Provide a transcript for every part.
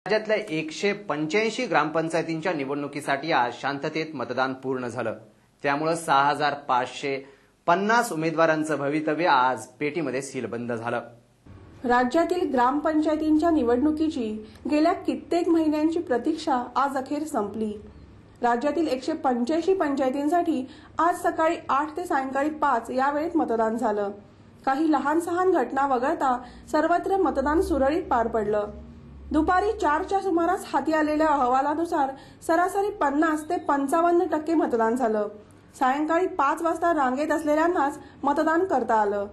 राज्यातल्या 185 ग्रामपंचायतींच्या निवडणुकीसाठी आज शांततेत मतदान पूर्ण झालं। त्यामुळे 6550 उमेदवारांचं भवितव्य आज पेटीमध्ये सीलबंद झालं। राज्यातील ग्रामपंचायतींच्या निवडणुकीची गेल्या कित्येक महिन्यांची प्रतीक्षा आज अखेर संपली। राज्यातील 185 पंचायतींसाठी आज सकाळी 8 ते सायंकाळी 5 या वेळेत मतदान झालं। काही लहान सहान घटना वगळता सर्वत्र मतदान सुरळीत पार पडलं। दुपारी 4च्या सुमारास हाती आलेल्या अहवालानुसार सरासरी 50 ते 55% मतदान झालं। सायंकाळी 5 वाजता रांगेत असलेल्यांनाच मतदान करता आलं।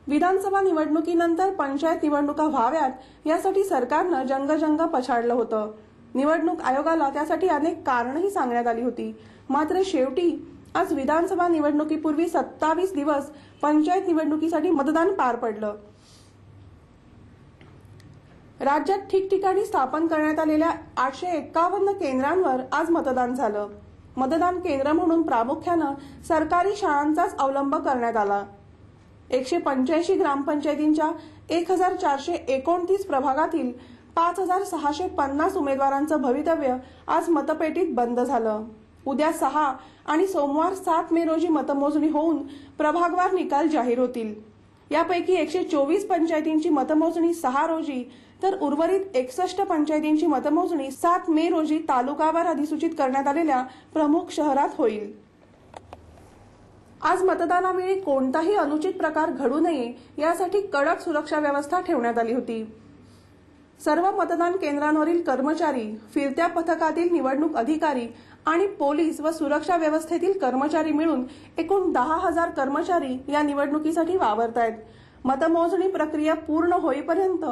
विधानसभा निवडणुकीनंतर पंचायत निवडणुका व्हाव्यात यासाठी सरकारनं जंग पछाडलं होतं। निवडणूक आयोगाला त्यासाठी अनेक कारणंही सांगण्यात आली होती। मात्र शेवटी आज विधानसभा निवडणुकीपूर्वी 27 दिवस पंचायत निवडणुकीसाठी मतदान पार पडलं। राज्यात ठिकठिकाणी स्थापन करण्यात आलेल्या 851 केंद्रांवर आज मतदान झालं। मतदान केंद्र म्हणून प्रामुख्यानं सरकारी शाळांचाच अवलंब करण्यात आला। 185 ग्रामपंचायतींच्या 1429 प्रभागातील 5650 उमेदवारांचं भवितव्य आज मतपेटीत बंद झालं। उद्या 6 आणि सोमवार 7 मे रोजी मतमोजणी होऊन प्रभागवार निकाल जाहीर होतील। यापैकी 124 पंचायतींची मतमोजणी 6 रोजी तर उर्वरित 61 पंचायतींची मतमोजणी 7 मे रोजी तालुकावार अधिसूचित करण्यात आलेल्या प्रमुख शहरात होईल। आज मतदानावेळी कोणताही अनुचित प्रकार घडू नये यासाठी कडक सुरक्षा व्यवस्था ठेवण्यात आली होती। सर्व मतदान केंद्रांवरील कर्मचारी, फिरत्या पथकातील निवडणूक अधिकारी आणि पोलीस व सुरक्षा व्यवस्थेतील कर्मचारी मिळून एकूण 10,000 कर्मचारी या निवडणुकीसाठी वावरतायत। मतमोजणी प्रक्रिया पूर्ण होईपर्यंत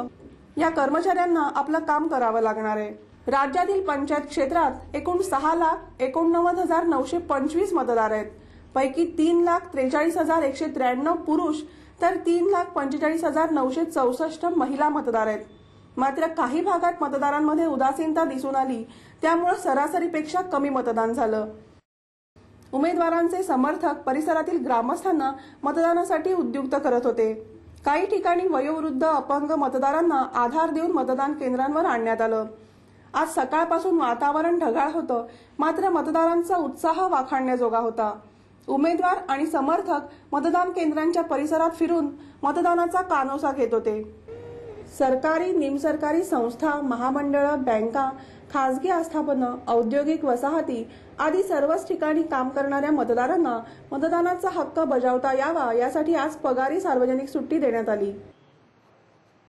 या कर्मचाऱ्यांना आपलं काम करावं लागणार आहे। राज्यातील पंचायत क्षेत्रात एकूण 6,89,925 मतदार आहेत। पैकी 3,43,193 पुरुष तर 3,45,964 महिला मतदार आहेत। मात्र काही भागात मतदारांमध्ये उदासीनता दिसून आली, त्यामुळे सरासरीपेक्षा कमी मतदान झालं। उमेदवारांचे समर्थक परिसरातील ग्रामस्थांना मतदानासाठी उद्युक्त करत होते। काही ठिकाणी वयोवृद्ध अपंग मतदारांना आधार देऊन मतदान केंद्रांवर आणण्यात आलं। आज सकाळपासून वातावरण ढगाळ होतं, मात्र मतदारांचा उत्साह वाखाणण्याजोगा होता। उमेदवार आणि समर्थक मतदान केंद्रांच्या परिसरात फिरून मतदानाचा कानोसा घेत होते। सरकारी, निमसरकारी संस्था, महामंडळं, बँका, खासगी आस्थापनं, औद्योगिक वसाहती आदी सर्वच ठिकाणी काम करणाऱ्या मतदारांना मतदानाचा हक्क बजावता यावा यासाठी आज पगारी सार्वजनिक सुट्टी देण्यात आली।